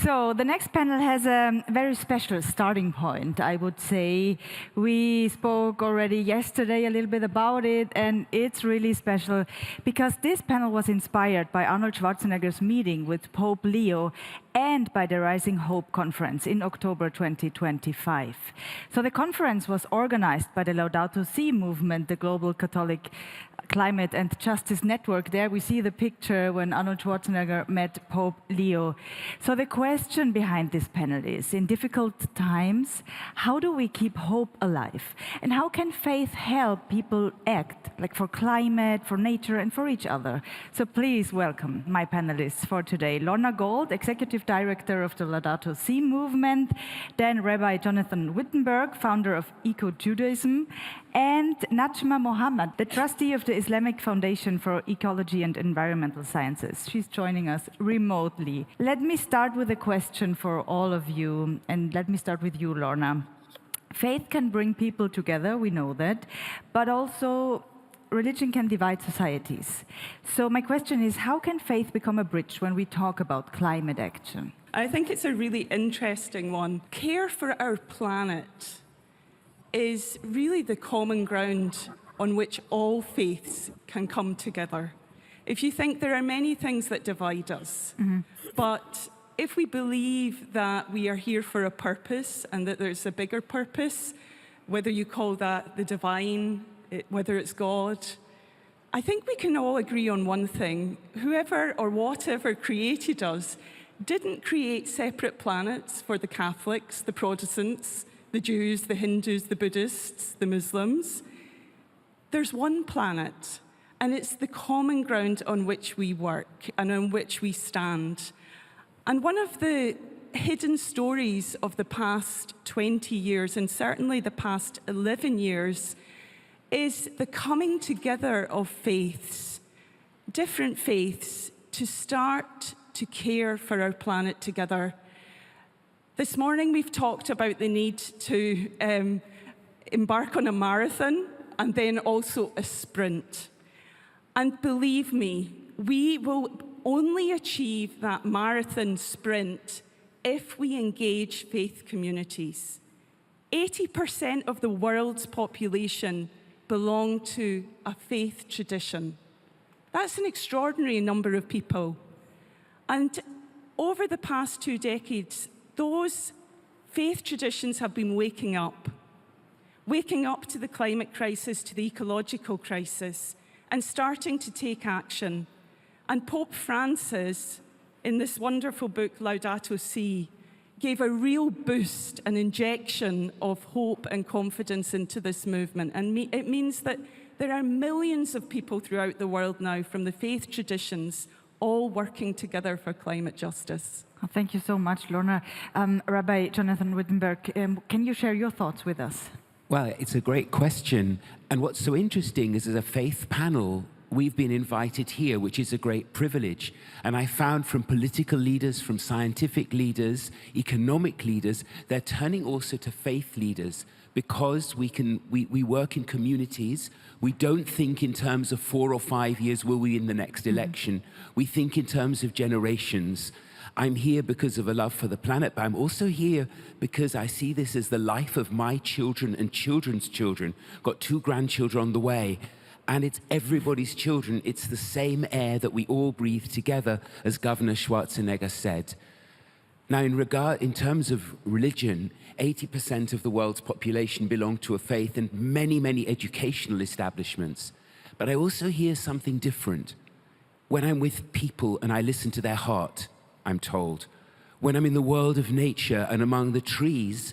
So the next panel has a very special starting point, I would say. We spoke already yesterday a little bit about it, and it's really special because this panel was inspired by Arnold Schwarzenegger's meeting with Pope Leo and by the Rising Hope Conference in October 2025. So the conference was organized by the Laudato Si movement, the global Catholic climate and justice network. There we see the picture when Arnold Schwarzenegger met Pope Leo. So the question behind this panel is, in difficult times, how do we keep hope alive? And how can faith help people act, like for climate, for nature, and for each other? So please welcome my panelists for today. Lorna, Executive Director of the Laudato Si movement, then Rabbi Jonathan Wittenberg, founder of Judaism, and Najma Mohamed, the trustee of the Islamic Foundation for Ecology and Environmental Sciences. She's joining us remotely. Let me start with a question for all of you, and let me start with you, Lorna. Faith can bring people together, we know that, but also religion can divide societies. So my question is, how can faith become a bridge when we talk about climate action? I think it's a really interesting one. Care for our planet is really the common ground on which all faiths can come together. If you think there are many things that divide us, but if we believe that we are here for a purpose and that there's a bigger purpose, whether you call that the divine, whether it's God, I think we can all agree on one thing. Whoever or whatever created us didn't create separate planets for the Catholics, the Protestants, the Jews, the Hindus, the Buddhists, the Muslims. There's one planet, and it's the common ground on which we work and on which we stand. And one of the hidden stories of the past 20 years, and certainly the past 11 years, is the coming together of faiths, different faiths, to start to care for our planet together. This morning we've talked about the need to embark on a marathon and then also a sprint. And believe me, we will only achieve that marathon sprint if we engage faith communities. 80% of the world's population belong to a faith tradition. That's an extraordinary number of people. And over the past 2 decades, those faith traditions have been waking up to the climate crisis, to the ecological crisis, and starting to take action. And Pope Francis, in this wonderful book, Laudato Si, gave a real boost, an injection of hope and confidence into this movement. And it means that there are millions of people throughout the world now from the faith traditions all working together for climate justice. Oh, thank you so much, Lorna. Rabbi Jonathan Wittenberg, can you share your thoughts with us? Well, it's a great question. And what's so interesting is, as a faith panel, we've been invited here, which is a great privilege. And I found from political leaders, from scientific leaders, economic leaders, they're turning also to faith leaders, because we work in communities. We don't think in terms of 4 or 5 years, will we in the next election? We think in terms of generations. I'm here because of a love for the planet, but I'm also here because I see this as the life of my children and children's children. Got 2 grandchildren on the way, and it's everybody's children. It's the same air that we all breathe together, as Governor Schwarzenegger said. Now, in terms of religion, 80% of the world's population belong to a faith, and many, many educational establishments. But I also hear something different. When I'm with people and I listen to their heart, I'm told, when I'm in the world of nature and among the trees,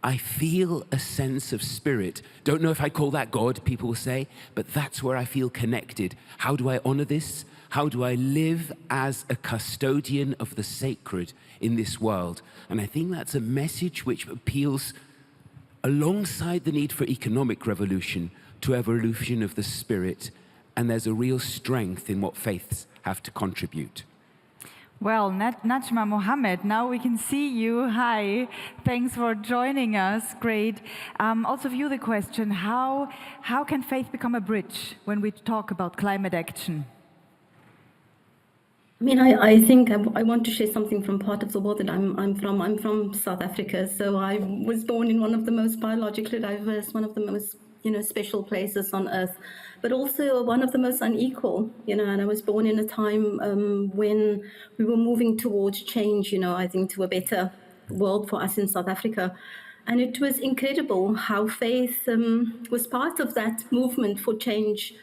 I feel a sense of spirit. Don't know if I call that God, people will say, but that's where I feel connected. How do I honor this? How do I live as a custodian of the sacred in this world? And I think that's a message which appeals alongside the need for economic revolution to evolution of the spirit. And there's a real strength in what faiths have to contribute. Well, Najma Mohamed, now we can see you. Hi, thanks for joining us. Great. Also for you the question, how can faith become a bridge when we talk about climate action? I mean, I think I want to share something from part of the world that I'm from. I'm from South Africa, so I was born in one of the most biologically diverse, one of the most special places on earth, but also one of the most unequal. And I was born in a time when we were moving towards change. I think to a better world for us in South Africa. And it was incredible how faith was part of that movement for change.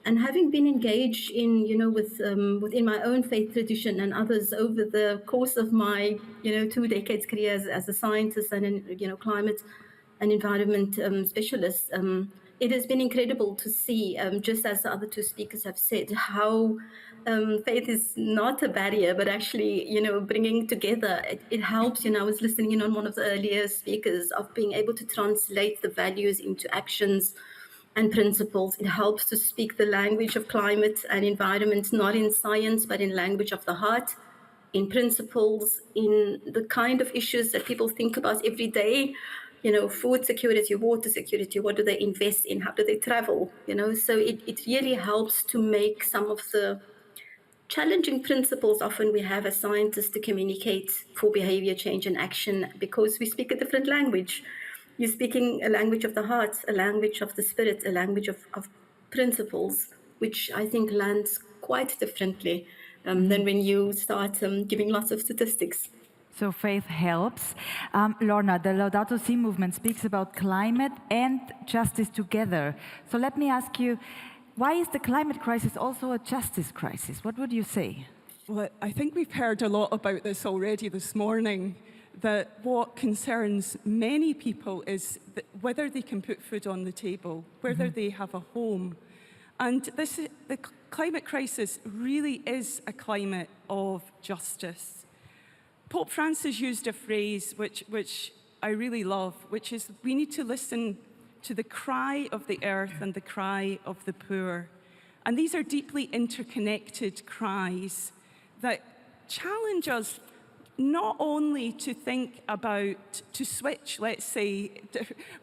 And having been engaged in, within my own faith tradition and others over the course of my, 2 decades career as a scientist and, climate and environment specialist, it has been incredible to see, just as the other two speakers have said, how faith is not a barrier, but actually, bringing together. It helps. I was listening in on one of the earlier speakers of being able to translate the values into actions and principles. It helps to speak the language of climate and environment, not in science, but in language of the heart, in principles, in the kind of issues that people think about every day. Food security, water security, what do they invest in? How do they travel? So it really helps to make some of the challenging principles often we have as scientists to communicate for behavior change and action, because we speak a different language. You're speaking a language of the heart, a language of the spirit, a language of principles, which I think lands quite differently than when you start giving lots of statistics. So faith helps. Lorna, the Laudato Si movement speaks about climate and justice together. So let me ask you, why is the climate crisis also a justice crisis? What would you say? Well, I think we've heard a lot about this already this morning, that what concerns many people is whether they can put food on the table, whether they have a home. And the climate crisis really is a climate of justice. Pope Francis used a phrase which I really love, which is we need to listen to the cry of the earth and the cry of the poor. And these are deeply interconnected cries that challenge us not only to think about, to switch, let's say,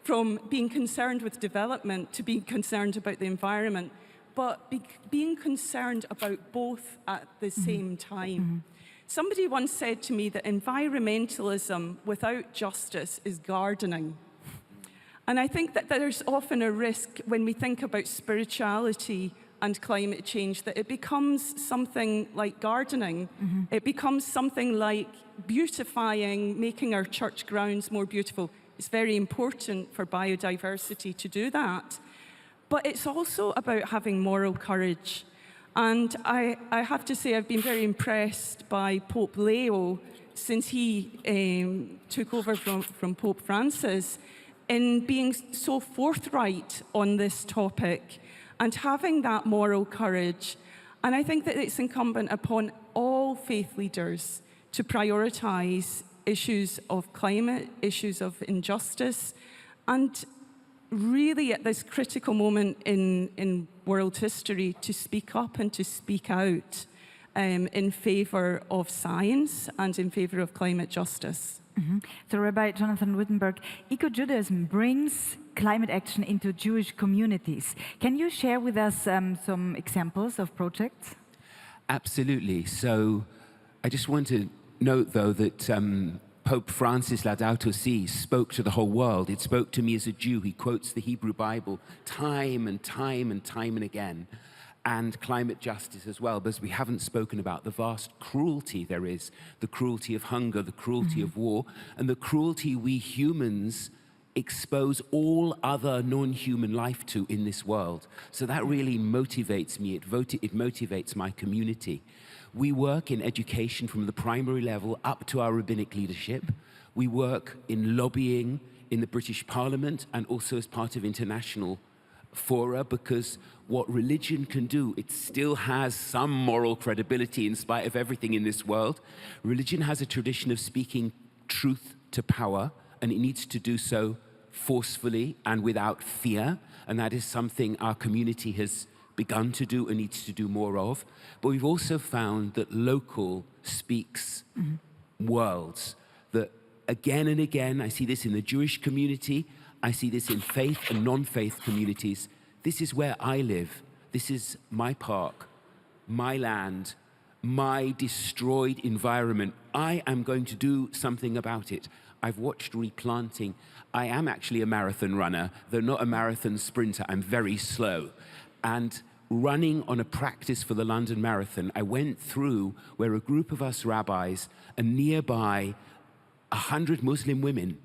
from being concerned with development to being concerned about the environment, but being concerned about both at the same time. Somebody once said to me that environmentalism without justice is gardening. And I think that there's often a risk when we think about spirituality and climate change that it becomes something like gardening. It becomes something like beautifying, making our church grounds more beautiful. It's very important for biodiversity to do that. But it's also about having moral courage. And I have to say I've been very impressed by Pope Leo since he took over from Pope Francis in being so forthright on this topic and having that moral courage. And I think that it's incumbent upon all faith leaders to prioritize issues of climate, issues of injustice, and really at this critical moment in world history to speak up and to speak out in favor of science and in favor of climate justice. So Rabbi Jonathan Wittenberg, Eco-Judaism brings climate action into Jewish communities. Can you share with us some examples of projects? Absolutely. So I just want to note, though, that Pope Francis Laudato Si spoke to the whole world. It spoke to me as a Jew. He quotes the Hebrew Bible time and time and time and again. And climate justice as well, because we haven't spoken about the vast cruelty there is, the cruelty of hunger, the cruelty of war, and the cruelty we humans expose all other non-human life to in this world. So that really motivates me, it motivates my community. We work in education from the primary level up to our rabbinic leadership. We work in lobbying in the British Parliament and also as part of international fora, because what religion can do, it still has some moral credibility in spite of everything in this world. Religion has a tradition of speaking truth to power, and it needs to do so forcefully and without fear, and that is something our community has begun to do and needs to do more of. But we've also found that local speaks worlds, that again and again, I see this in the Jewish community, I see this in faith and non-faith communities. This is where I live. This is my park, my land, my destroyed environment. I am going to do something about it. I've watched replanting. I am actually a marathon runner, though not a marathon sprinter. I'm very slow. And running on a practice for the London Marathon, I went through where a group of us rabbis and nearby 100 Muslim women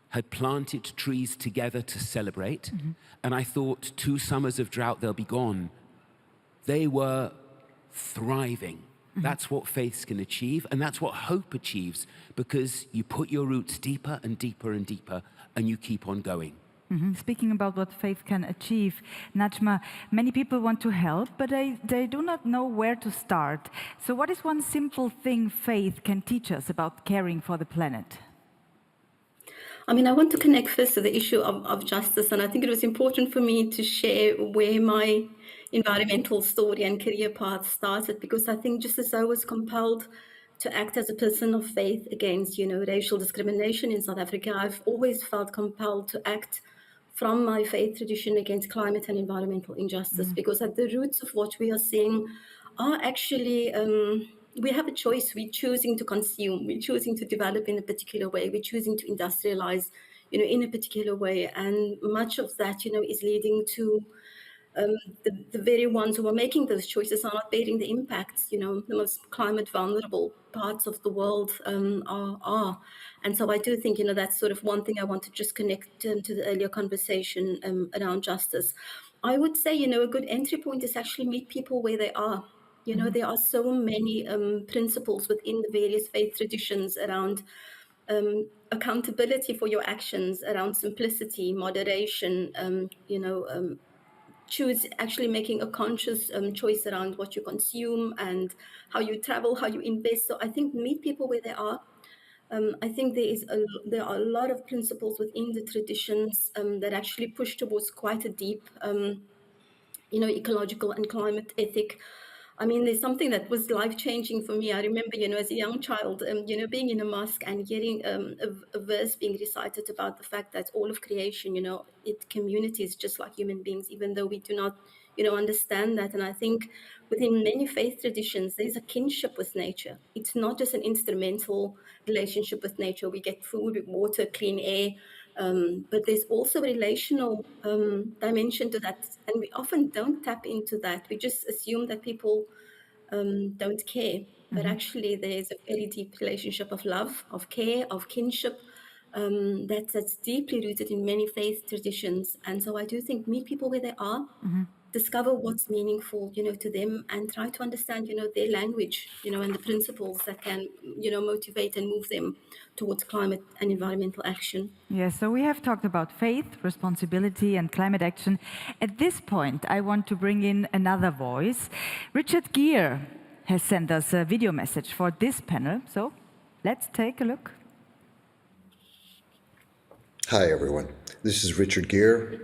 had planted trees together to celebrate. And I thought, 2 summers of drought, they'll be gone. They were thriving. That's what faiths can achieve, and that's what hope achieves, because you put your roots deeper and deeper and deeper, and you keep on going. Speaking about what faith can achieve, Najma, many people want to help, but they do not know where to start. So what is one simple thing faith can teach us about caring for the planet? I mean, I want to connect first to the issue of justice, and I think it was important for me to share where my environmental story and career path started, because I think just as I was compelled to act as a person of faith against, racial discrimination in South Africa, I've always felt compelled to act from my faith tradition against climate and environmental injustice, because at the roots of what we are seeing are actually, we have a choice. We're choosing to consume, we're choosing to develop in a particular way, we're choosing to industrialize, in a particular way. And much of that, is leading to the very ones who are making those choices are not bearing the impacts. The most climate vulnerable parts of the world are. And so I do think, that's sort of one thing I want to just connect to the earlier conversation around justice. I would say, a good entry point is actually meet people where they are. There are so many principles within the various faith traditions around accountability for your actions, around simplicity, moderation, actually making a conscious choice around what you consume and how you travel, how you invest. So I think meet people where they are. I think there are a lot of principles within the traditions that actually push towards quite a deep, ecological and climate ethic. I mean, there's something that was life-changing for me. I remember, as a young child, being in a mosque and hearing a verse being recited about the fact that all of creation, it communities just like human beings, even though we do not, understand that. And I think within many faith traditions, there's a kinship with nature. It's not just an instrumental relationship with nature. We get food, water, clean air, but there's also a relational dimension to that, and we often don't tap into that. We just assume that people don't care, but actually there's a very deep relationship of love, of care, of kinship that's deeply rooted in many faith traditions. And so I do think meet people where they are, discover what's meaningful, to them, and try to understand, their language, and the principles that can, motivate and move them towards climate and environmental action. Yes, so we have talked about faith, responsibility, and climate action. At this point, I want to bring in another voice. Richard Gere has sent us a video message for this panel, so let's take a look. Hi, everyone. This is Richard Gere.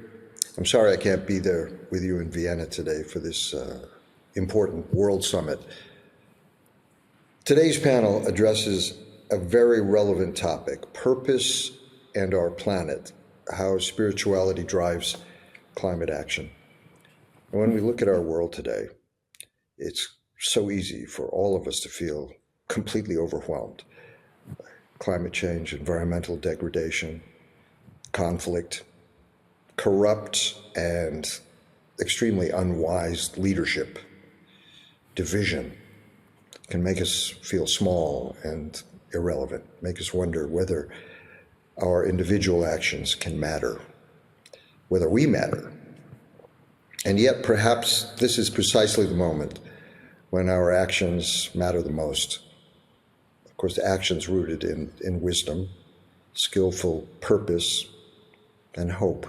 I'm sorry I can't be there with you in Vienna today for this important World Summit. Today's panel addresses a very relevant topic, purpose and our planet, how spirituality drives climate action. And when we look at our world today, it's so easy for all of us to feel completely overwhelmed. Climate change, environmental degradation, conflict, corrupt and extremely unwise leadership, division can make us feel small and irrelevant, make us wonder whether our individual actions can matter, whether we matter. And yet perhaps this is precisely the moment when our actions matter the most. Of course, the actions rooted in wisdom, skillful purpose, and hope.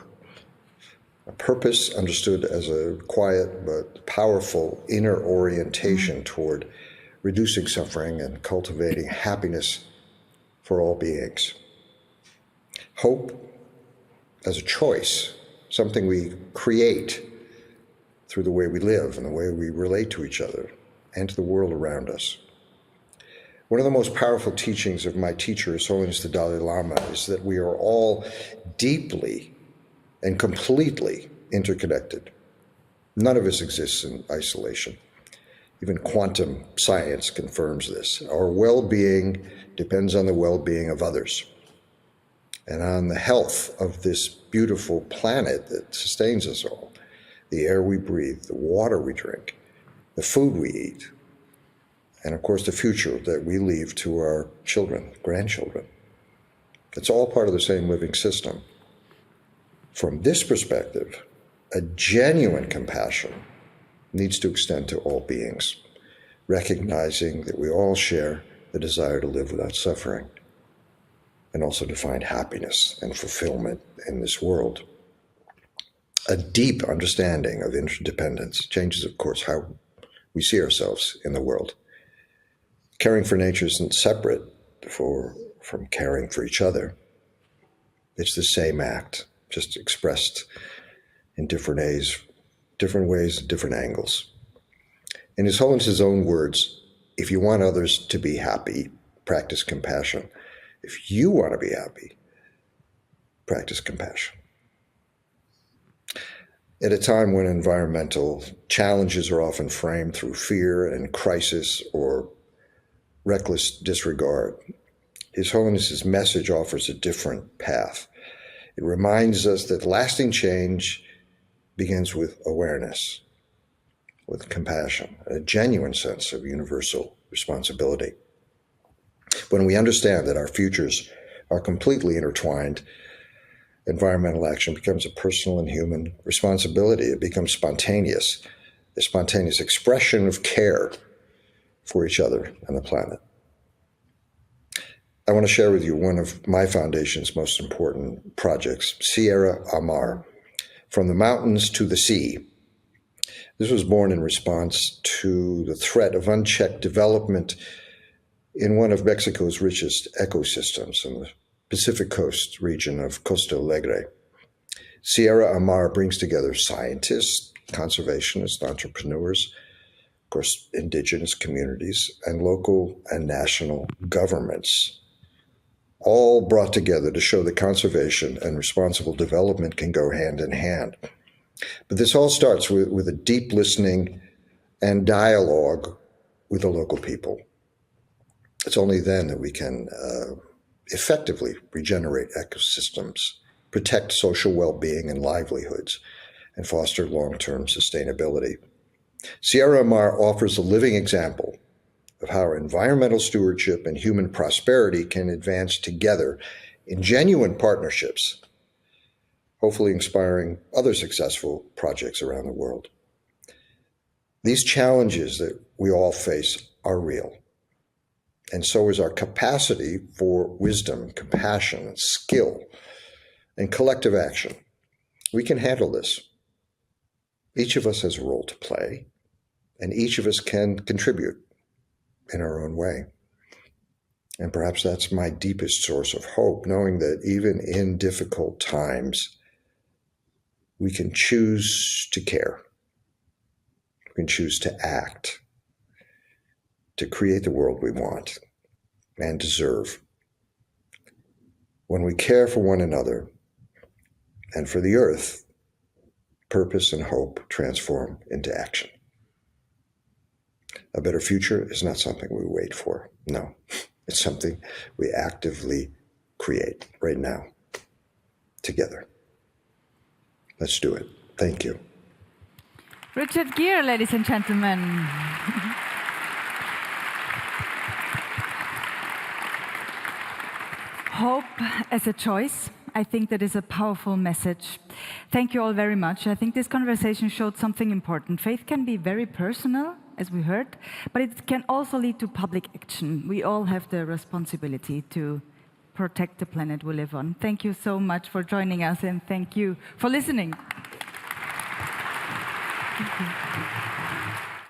A purpose understood as a quiet but powerful inner orientation toward reducing suffering and cultivating happiness for all beings. Hope as a choice, something we create through the way we live and the way we relate to each other and to the world around us. One of the most powerful teachings of my teacher, His Holiness the Dalai Lama, is that we are all deeply and completely interconnected. None of us exists in isolation. Even quantum science confirms this. Our well-being depends on the well-being of others and on the health of this beautiful planet that sustains us all. The air we breathe, the water we drink, the food we eat, and of course the future that we leave to our children, grandchildren. It's all part of the same living system. From this perspective, a genuine compassion needs to extend to all beings, recognizing that we all share the desire to live without suffering and also to find happiness and fulfillment in this world. A deep understanding of interdependence changes, of course, how we see ourselves in the world. Caring for nature isn't separate from caring for each other. It's the same act, just expressed in different ways, different angles. In His Holiness's own words, if you want others to be happy, practice compassion. If you want to be happy, practice compassion. At a time when environmental challenges are often framed through fear and crisis or reckless disregard, His Holiness's message offers a different path. It reminds us that lasting change begins with awareness, with compassion, a genuine sense of universal responsibility. When we understand that our futures are completely intertwined, environmental action becomes a personal and human responsibility. It becomes spontaneous, a spontaneous expression of care for each other and the planet. I want to share with you one of my foundation's most important projects, Sierra Amar, From the Mountains to the Sea. This was born in response to the threat of unchecked development in one of Mexico's richest ecosystems in the Pacific Coast region of Costa Alegre. Sierra Amar brings together scientists, conservationists, entrepreneurs, of course, indigenous communities, and local and national governments, all brought together to show that conservation and responsible development can go hand in hand. But this all starts with a deep listening and dialogue with the local people. It's only then that we can effectively regenerate ecosystems, protect social well-being and livelihoods, and foster long-term sustainability. Sierra Amar offers a living example of how environmental stewardship and human prosperity can advance together in genuine partnerships, hopefully inspiring other successful projects around the world. These challenges that we all face are real, and so is our capacity for wisdom, compassion, skill, and collective action. We can handle this. Each of us has a role to play, and each of us can contribute in our own way. And perhaps that's my deepest source of hope, knowing that even in difficult times, we can choose to care. We can choose to act, to create the world we want and deserve. When we care for one another and for the earth, purpose and hope transform into action. A better future is not something we wait for. No, it's something we actively create right now, together. Let's do it. Thank you. Richard Gere, ladies and gentlemen. Hope as a choice. I think that is a powerful message. Thank you all very much. I think this conversation showed something important. Faith can be very personal, as we heard, but it can also lead to public action. We all have the responsibility to protect the planet we live on. Thank you so much for joining us, and thank you for listening. Thank you.